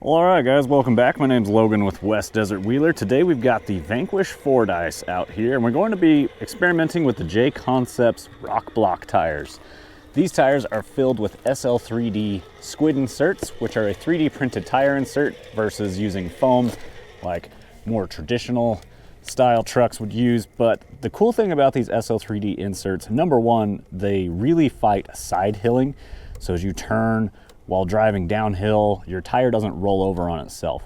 Well, all right, guys, welcome back. My name's Logan with West Desert Wheeler. Today we've got the Vanquish 4-Dice out here, and we're going to be experimenting with the Jconcepts Rock Block tires. These tires are filled with SL3D squid inserts, which are a 3D printed tire insert versus using foam like more traditional style trucks would use. But the cool thing about these SL3D inserts, number one, they really fight side hilling. So as you turn while driving downhill, your tire doesn't roll over on itself.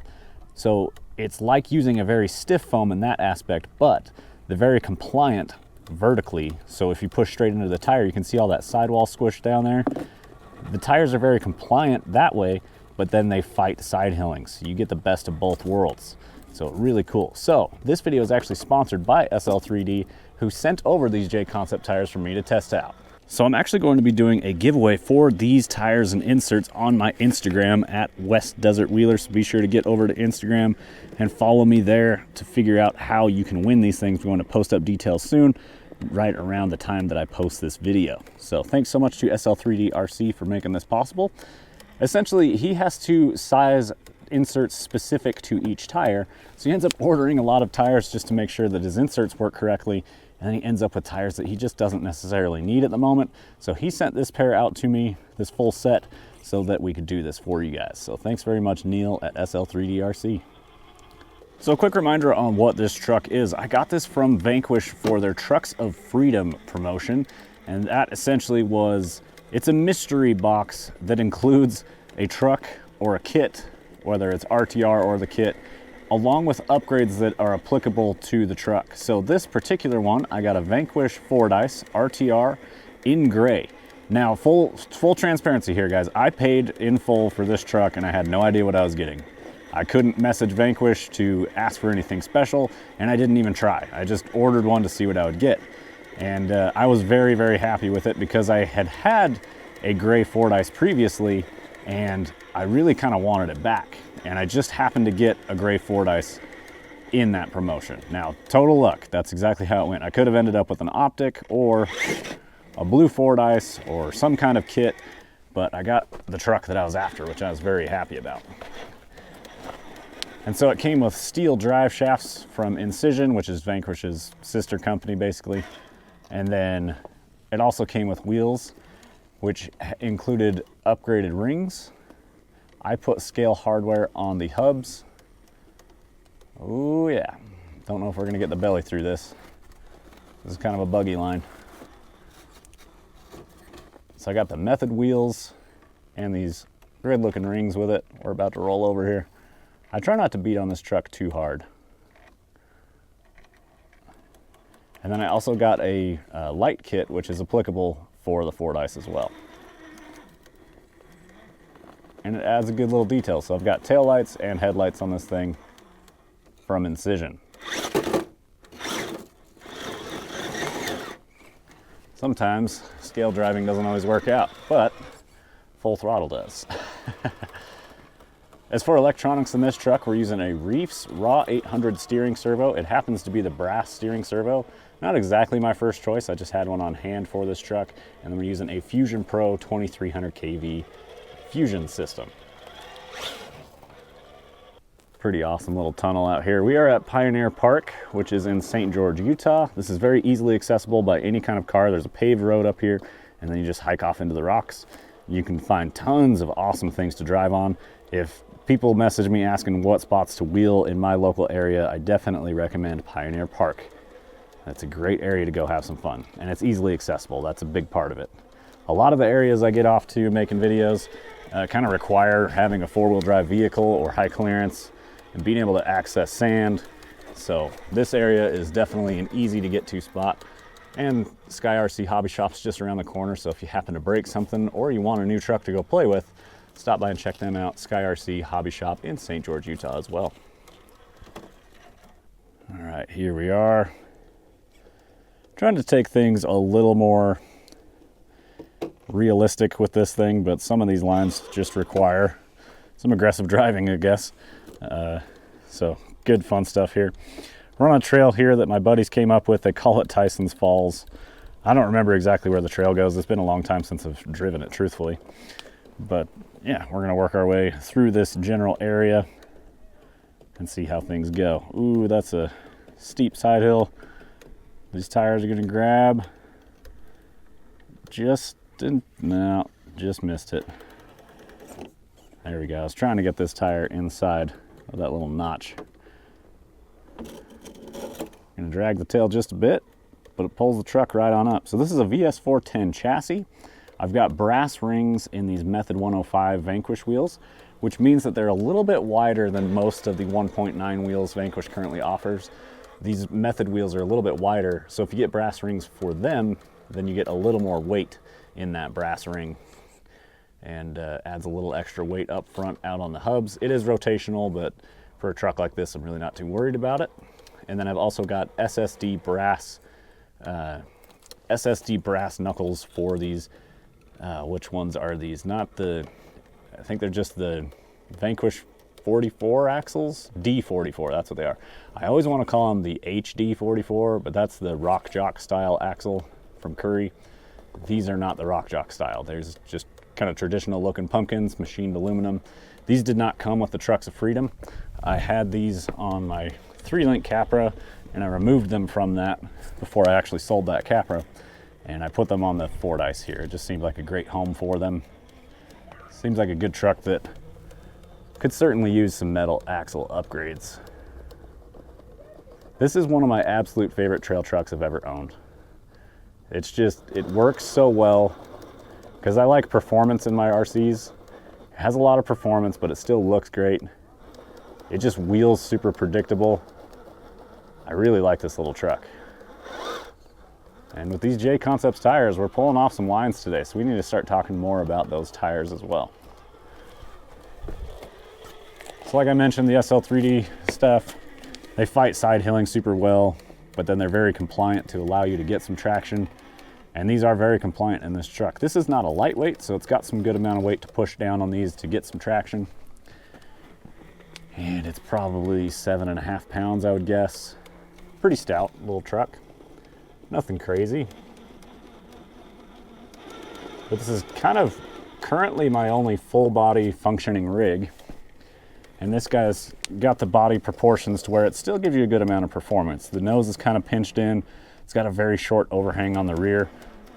So it's like using a very stiff foam in that aspect, but they're very compliant vertically. So if you push straight into the tire, you can see all that sidewall squish down there. The tires are very compliant that way, but then they fight side hilling. So you get the best of both worlds. So really cool. So this video is actually sponsored by SL3D, who sent over these Jconcept tires for me to test out. So I'm actually going to be doing a giveaway for these tires and inserts on my Instagram at West Desert Wheeler. So be sure to get over to Instagram and follow me there to figure out how you can win these things. We're going to post up details soon, right around the time that I post this video. So thanks so much to SL3D RC for making this possible. Essentially, he has to size inserts specific to each tire. So he ends up ordering a lot of tires just to make sure that his inserts work correctly. And then he ends up with tires that he just doesn't necessarily need at the moment. So he sent this pair out to me, this full set, so that we could do this for you guys. So thanks very much, Neil at SL3DRC. So a quick reminder on what this truck is. I got this from Vanquish for their Trucks of Freedom promotion. And that essentially was, it's a mystery box that includes a truck or a kit, whether it's RTR or the kit, along with upgrades that are applicable to the truck. So this particular one, I got a Vanquish 4-Dice RTR in gray. Now, full transparency here, guys. I paid in full for this truck and I had no idea what I was getting. I couldn't message Vanquish to ask for anything special, and I didn't even try. I just ordered one to see what I would get. And I was very, very happy with it because I had a gray 4-Dice previously, and I really kind of wanted it back. And I just happened to get a gray 4-Dice in that promotion. Now, total luck, that's exactly how it went. I could have ended up with an optic or a blue 4-Dice or some kind of kit, but I got the truck that I was after, which I was very happy about. And so it came with steel drive shafts from Incision, which is Vanquish's sister company, basically. And then it also came with wheels, which included upgraded rings. I put scale hardware on the hubs. Oh yeah, don't know if we're gonna get the belly through this. This is kind of a buggy line. So I got the method wheels and these grid looking rings with it. We're about to roll over here. I try not to beat on this truck too hard. And then I also got a light kit, which is applicable for the 4-Dice as well. And it adds a good little detail. So I've got tail lights and headlights on this thing from Incision. Sometimes scale driving doesn't always work out, but full throttle does. As for electronics in this truck, we're using a Reefs Raw 800 steering servo. It happens to be the brass steering servo. Not exactly my first choice. I just had one on hand for this truck. And then we're using a Fusion Pro 2300 kV fusion system. Pretty awesome little tunnel out here. We are at Pioneer Park, which is in St. George, Utah. This is very easily accessible by any kind of car. There's a paved road up here, and then you just hike off into the rocks. You can find tons of awesome things to drive on. If people message me asking what spots to wheel in my local area, I definitely recommend Pioneer Park. That's a great area to go have some fun, and it's easily accessible. That's a big part of it. A lot of the areas I get off to making videos kind of require having a 4-wheel drive vehicle or high clearance and being able to access sand. So this area is definitely an easy to get to spot. And Sky RC Hobby Shop's just around the corner, so if you happen to break something or you want a new truck to go play with, stop by and check them out. Sky RC Hobby Shop in St. George, Utah as well. All right, here we are. Trying to take things a little more realistic with this thing, but some of these lines just require some aggressive driving, I guess. So good fun stuff here. We're on a trail here that my buddies came up with. They call it Tyson's Falls. I don't remember exactly where the trail goes. It's been a long time since I've driven it, truthfully. But yeah, we're gonna work our way through this general area and see how things go. Ooh, that's a steep side hill. These tires are gonna grab. Just missed it. There we go. I was trying to get this tire inside of that little notch. Gonna drag the tail just a bit, but it pulls the truck right on up. So this is a VS410 chassis. I've got brass rings in these Method 105 Vanquish wheels, which means that they're a little bit wider than most of the 1.9 wheels Vanquish currently offers. These Method wheels are a little bit wider, so if you get brass rings for them, then you get a little more weight in that brass ring, and adds a little extra weight up front out on the hubs. It is rotational, but for a truck like this, I'm really not too worried about it. And then I've also got SSD brass knuckles for these. Which ones are these? Not the, I think they're just the Vanquish 44 axles, D44, that's what they are. I always want to call them the HD44, but that's the Rock Jock style axle from Curry. These are not the Rock Jock style. There's just kind of traditional looking pumpkins, machined aluminum. These did not come with the Trucks of Freedom. I had these on my 3-link Capra, and I removed them from that before I actually sold that Capra. And I put them on the Fordyce here. It just seemed like a great home for them. Seems like a good truck that could certainly use some metal axle upgrades. This is one of my absolute favorite trail trucks I've ever owned. It's just, it works so well because I like performance in my RCs. It has a lot of performance, but it still looks great. It just wheels super predictable. I really like this little truck. And with these Jconcepts tires, we're pulling off some lines today, so we need to start talking more about those tires as well. So like I mentioned, the SL3D stuff, they fight side hilling super well, but then they're very compliant to allow you to get some traction. And these are very compliant in this truck. This is not a lightweight, so it's got some good amount of weight to push down on these to get some traction. And it's probably 7.5 pounds, I would guess. Pretty stout little truck. Nothing crazy. But this is kind of currently my only full body functioning rig. And this guy's got the body proportions to where it still gives you a good amount of performance. The nose is kind of pinched in. It's got a very short overhang on the rear.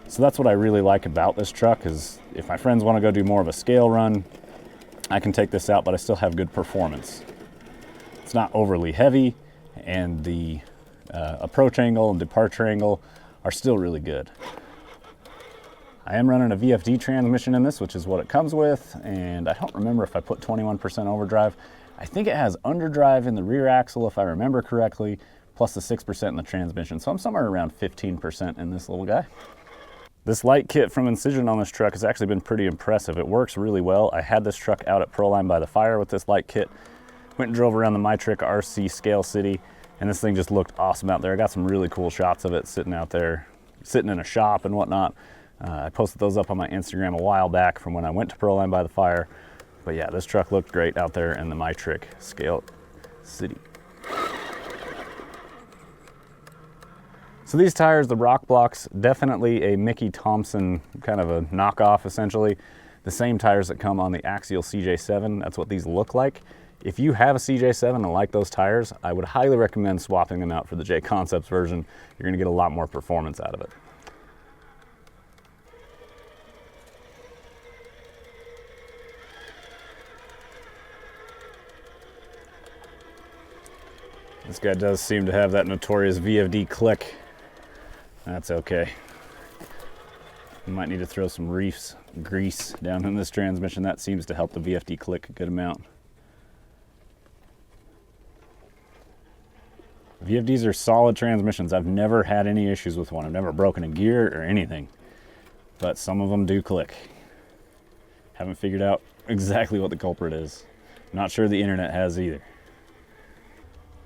So that's what I really like about this truck, is if my friends want to go do more of a scale run, I can take this out, but I still have good performance. It's not overly heavy, and the approach angle and departure angle are still really good. I am running a VFD transmission in this, which is what it comes with, and I don't remember if I put 21% overdrive. I think it has underdrive in the rear axle, if I remember correctly, plus the 6% in the transmission. So I'm somewhere around 15% in this little guy. This light kit from Incision on this truck has actually been pretty impressive. It works really well. I had this truck out at Proline by the Fire with this light kit. Went and drove around the MyTrick RC Scale City, and this thing just looked awesome out there. I got some really cool shots of it sitting out there, sitting in a shop and whatnot. I posted those up on my Instagram a while back from when I went to Proline by the Fire. But yeah, this truck looked great out there in the MyTrick Scale City. So these tires, the Rock Blocks, definitely a Mickey Thompson kind of a knockoff essentially. The same tires that come on the Axial CJ7, that's what these look like. If you have a CJ7 and like those tires, I would highly recommend swapping them out for the Jconcepts version. You're gonna get a lot more performance out of it. This guy does seem to have that notorious VFD click. That's okay. You might need to throw some reefs grease down in this transmission. That seems to help the VFD click a good amount. VFDs are solid transmissions. I've never had any issues with one. I've never broken a gear or anything, but some of them do click. Haven't figured out exactly what the culprit is. Not sure the internet has either.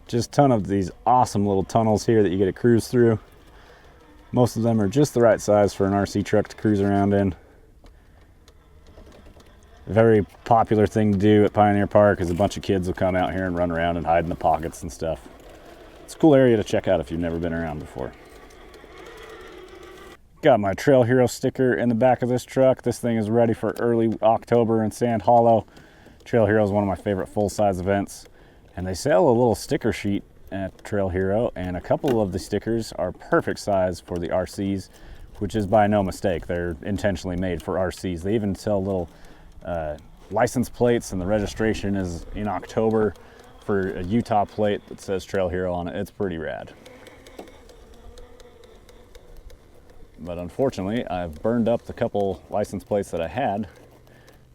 Just a ton of these awesome little tunnels here that you get to cruise through. Most of them are just the right size for an RC truck to cruise around in. A very popular thing to do at Pioneer Park is a bunch of kids will come out here and run around and hide in the pockets and stuff. It's a cool area to check out if you've never been around before. Got my Trail Hero sticker in the back of this truck. This thing is ready for early October in Sand Hollow. Trail Hero is one of my favorite full-size events, and they sell a little sticker sheet at Trail Hero, and a couple of the stickers are perfect size for the RCs, which is by no mistake. They're intentionally made for RCs. They even sell little license plates, and the registration is in October for a Utah plate that says Trail Hero on it. It's pretty rad. But unfortunately, I've burned up the couple license plates that I had,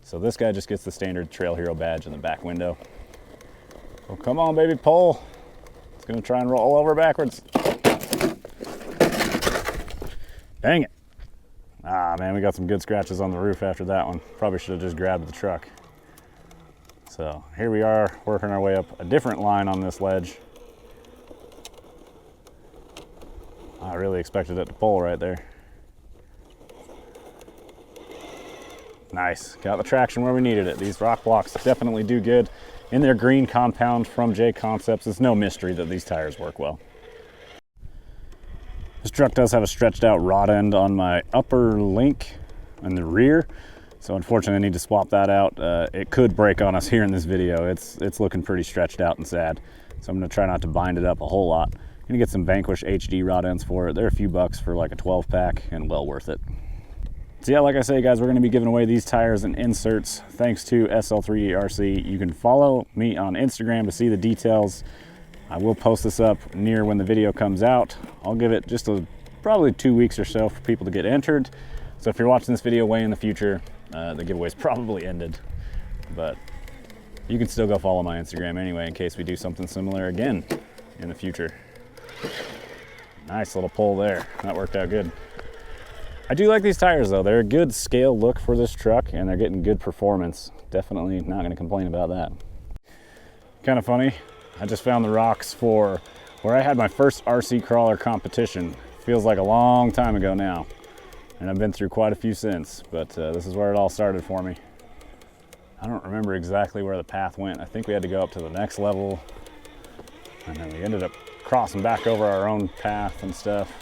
so this guy just gets the standard Trail Hero badge in the back window. Oh, come on, baby, pull. It's gonna try and roll over backwards. Dang it. Ah, man, we got some good scratches on the roof after that one. Probably should have just grabbed the truck. So here we are, working our way up a different line on this ledge. I really expected it to pull right there. Nice, got the traction where we needed it. These rock blocks definitely do good. In their green compound from Jconcepts, it's no mystery that these tires work well. This truck does have a stretched out rod end on my upper link in the rear, so unfortunately I need to swap that out. It could break on us here in this video. It's looking pretty stretched out and sad, so I'm gonna try not to bind it up a whole lot. I'm gonna get some Vanquish HD rod ends for it. They're a few bucks for like a 12 pack and well worth it. So yeah, like I say, guys, we're gonna be giving away these tires and inserts thanks to SL3D RC. You can follow me on Instagram to see the details. I will post this up near when the video comes out. I'll give it just probably 2 weeks or so for people to get entered. So if you're watching this video way in the future, the giveaway's probably ended, but you can still go follow my Instagram anyway in case we do something similar again in the future. Nice little pull there. That worked out good. I do like these tires though. They're a good scale look for this truck and they're getting good performance. Definitely not gonna complain about that. Kind of funny, I just found the rocks for where I had my first RC crawler competition. Feels like a long time ago now. And I've been through quite a few since, but this is where it all started for me. I don't remember exactly where the path went. I think we had to go up to the next level, and then we ended up crossing back over our own path and stuff.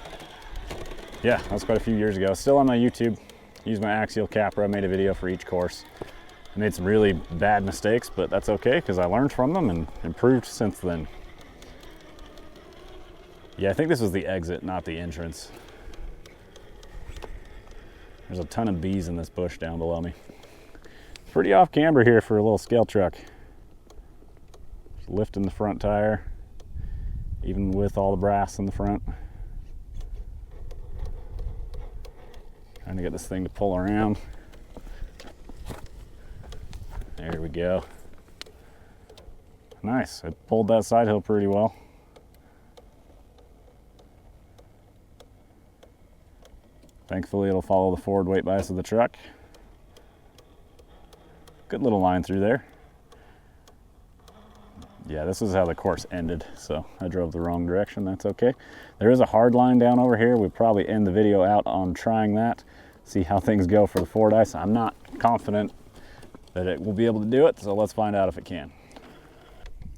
Yeah, that was quite a few years ago. Still on my YouTube. Used my axial Capra, made a video for each course. I made some really bad mistakes, but that's okay because I learned from them and improved since then. Yeah, I think this was the exit, not the entrance. There's a ton of bees in this bush down below me. Pretty off camber here for a little scale truck. Just lifting the front tire, even with all the brass in the front. Trying to get this thing to pull around. There we go. Nice, it pulled that side hill pretty well. Thankfully it'll follow the forward weight bias of the truck. Good little line through there. Yeah, this is how the course ended, so I drove the wrong direction. That's okay. There is a hard line down over here. We'll probably end the video out on trying that, see how things go for the Fordyce. I'm not confident that it will be able to do it, so let's find out if it can.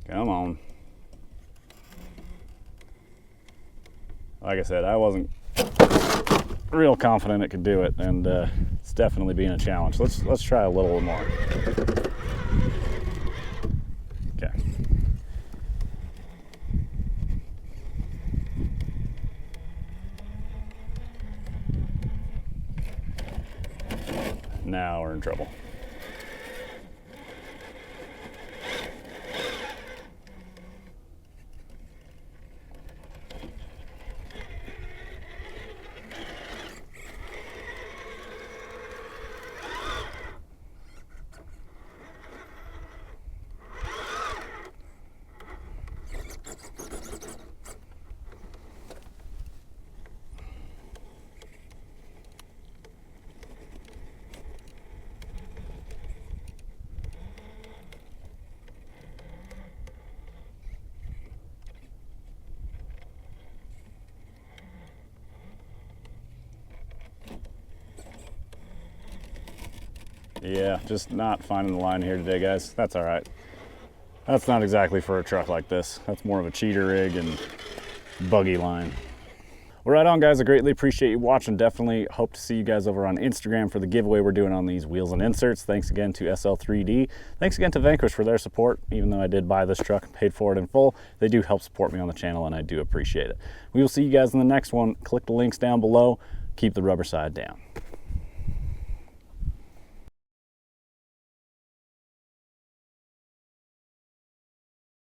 Come on. Like I said, I wasn't real confident it could do it, and it's definitely being a challenge. Let's try a little more. Okay. Now we're in trouble. Yeah, just not finding the line here today, guys. That's all right. That's not exactly for a truck like this. That's more of a cheater rig and buggy line. Well, right on, guys. I greatly appreciate you watching. Definitely hope to see you guys over on Instagram for the giveaway we're doing on these wheels and inserts. Thanks again to SL3D. Thanks again to Vanquish for their support. Even though I did buy this truck and paid for it in full, they do help support me on the channel, and I do appreciate it. We will see you guys in the next one. Click the links down below. Keep the rubber side down.